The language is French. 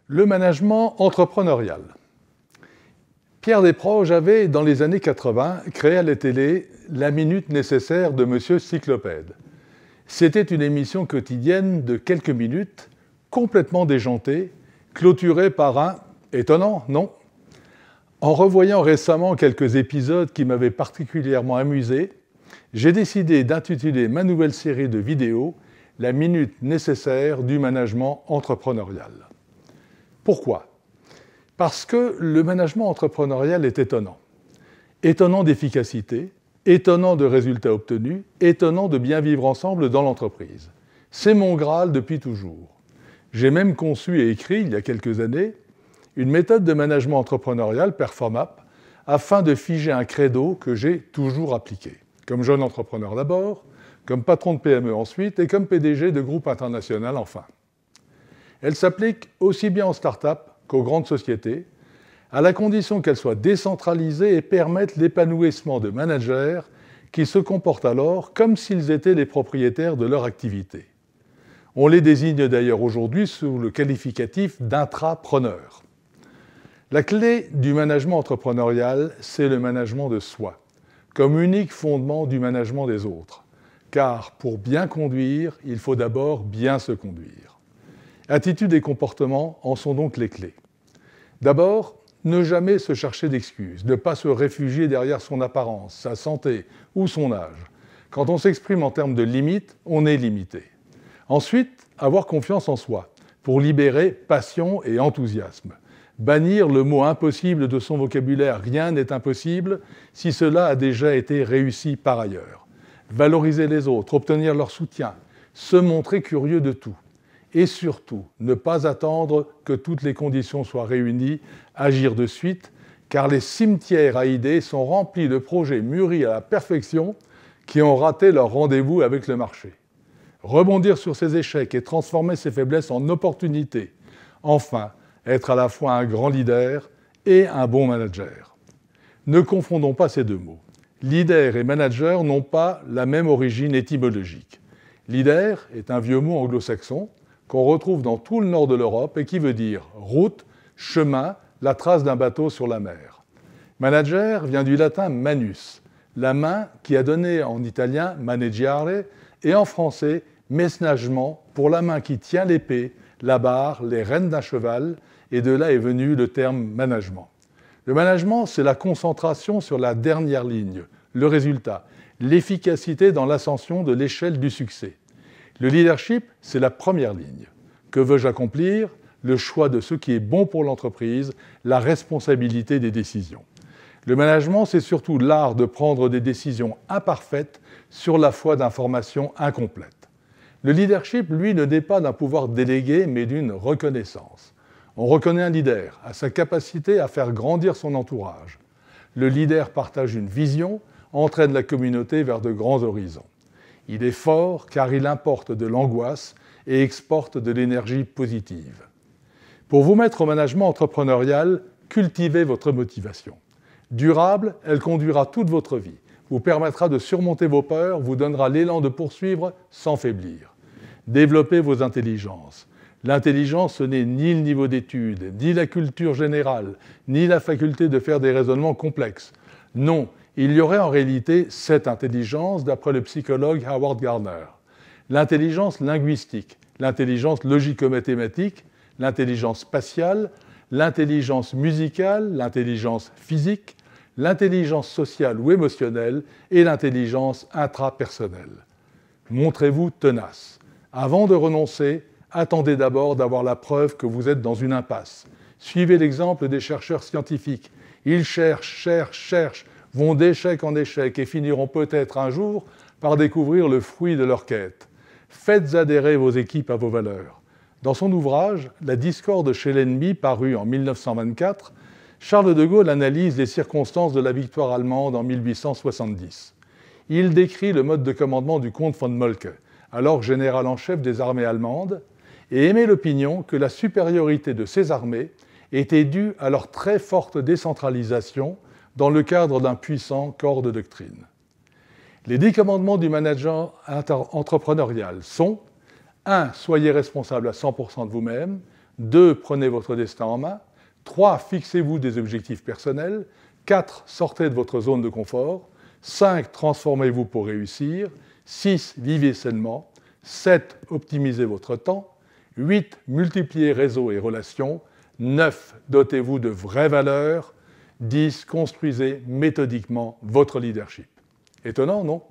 Le management entrepreneurial. Pierre Desproges avait, dans les années 80, créé à la télé la minute nécessaire de Monsieur Cyclopède. C'était une émission quotidienne de quelques minutes, complètement déjantée, clôturée par un « étonnant, non ?» En revoyant récemment quelques épisodes qui m'avaient particulièrement amusé, j'ai décidé d'intituler ma nouvelle série de vidéos « La minute nécessaire du management entrepreneurial ». Pourquoi ? Parce que le management entrepreneurial est étonnant. Étonnant d'efficacité, étonnant de résultats obtenus, étonnant de bien vivre ensemble dans l'entreprise. C'est mon Graal depuis toujours. J'ai même conçu et écrit, il y a quelques années, une méthode de management entrepreneurial, Performap, afin de figer un credo que j'ai toujours appliqué. Comme jeune entrepreneur d'abord, comme patron de PME ensuite, et comme PDG de groupe international enfin. Elle s'applique aussi bien en start-up qu'aux grandes sociétés, à la condition qu'elle soit décentralisée et permette l'épanouissement de managers qui se comportent alors comme s'ils étaient les propriétaires de leur activité. On les désigne d'ailleurs aujourd'hui sous le qualificatif d'intrapreneurs. La clé du management entrepreneurial, c'est le management de soi, comme unique fondement du management des autres. Car pour bien conduire, il faut d'abord bien se conduire. Attitude et comportement en sont donc les clés. D'abord, ne jamais se chercher d'excuses, ne pas se réfugier derrière son apparence, sa santé ou son âge. Quand on s'exprime en termes de limites, on est limité. Ensuite, avoir confiance en soi, pour libérer passion et enthousiasme. Bannir le mot impossible de son vocabulaire, rien n'est impossible si cela a déjà été réussi par ailleurs. Valoriser les autres, obtenir leur soutien, se montrer curieux de tout. Et surtout, ne pas attendre que toutes les conditions soient réunies, agir de suite, car les cimetières à idées sont remplis de projets mûris à la perfection qui ont raté leur rendez-vous avec le marché. Rebondir sur ses échecs et transformer ses faiblesses en opportunités. Enfin, être à la fois un grand leader et un bon manager. Ne confondons pas ces deux mots. Leader et manager n'ont pas la même origine étymologique. Leader est un vieux mot anglo-saxon qu'on retrouve dans tout le nord de l'Europe et qui veut dire route, chemin, la trace d'un bateau sur la mer. Manager vient du latin manus, la main qui a donné en italien maneggiare et en français mesnagement pour la main qui tient l'épée, la barre, les rênes d'un cheval, et de là est venu le terme management. Le management, c'est la concentration sur la dernière ligne, le résultat, l'efficacité dans l'ascension de l'échelle du succès. Le leadership, c'est la première ligne. Que veux-je accomplir ? Le choix de ce qui est bon pour l'entreprise, la responsabilité des décisions. Le management, c'est surtout l'art de prendre des décisions imparfaites sur la foi d'informations incomplètes. Le leadership, lui, ne naît pas d'un pouvoir délégué, mais d'une reconnaissance. On reconnaît un leader à sa capacité à faire grandir son entourage. Le leader partage une vision, entraîne la communauté vers de grands horizons. Il est fort car il importe de l'angoisse et exporte de l'énergie positive. Pour vous mettre au management entrepreneurial, cultivez votre motivation. Durable, elle conduira toute votre vie, vous permettra de surmonter vos peurs, vous donnera l'élan de poursuivre sans faiblir. Développez vos intelligences. L'intelligence, ce n'est ni le niveau d'études, ni la culture générale, ni la faculté de faire des raisonnements complexes. Non, il y aurait en réalité 7 intelligences d'après le psychologue Howard Gardner. L'intelligence linguistique, l'intelligence logico-mathématique, l'intelligence spatiale, l'intelligence musicale, l'intelligence physique, l'intelligence sociale ou émotionnelle et l'intelligence intrapersonnelle. Montrez-vous tenace. Avant de renoncer, attendez d'abord d'avoir la preuve que vous êtes dans une impasse. Suivez l'exemple des chercheurs scientifiques. Ils cherchent, vont d'échec en échec et finiront peut-être un jour par découvrir le fruit de leur quête. Faites adhérer vos équipes à vos valeurs. Dans son ouvrage « La discorde chez l'ennemi » paru en 1924, Charles de Gaulle analyse les circonstances de la victoire allemande en 1870. Il décrit le mode de commandement du comte von Moltke, alors général en chef des armées allemandes, et émet l'opinion que la supériorité de ces armées était due à leur très forte décentralisation dans le cadre d'un puissant corps de doctrine. Les 10 commandements du manager entrepreneurial sont 1. Soyez responsable à 100% de vous-même. 2. Prenez votre destin en main. 3. Fixez-vous des objectifs personnels. 4. Sortez de votre zone de confort. 5. Transformez-vous pour réussir. 6. Vivez sainement. 7. Optimisez votre temps. 8. Multipliez réseaux et relations. 9. Dotez-vous de vraies valeurs. 10. Construisez méthodiquement votre leadership. Étonnant, non ?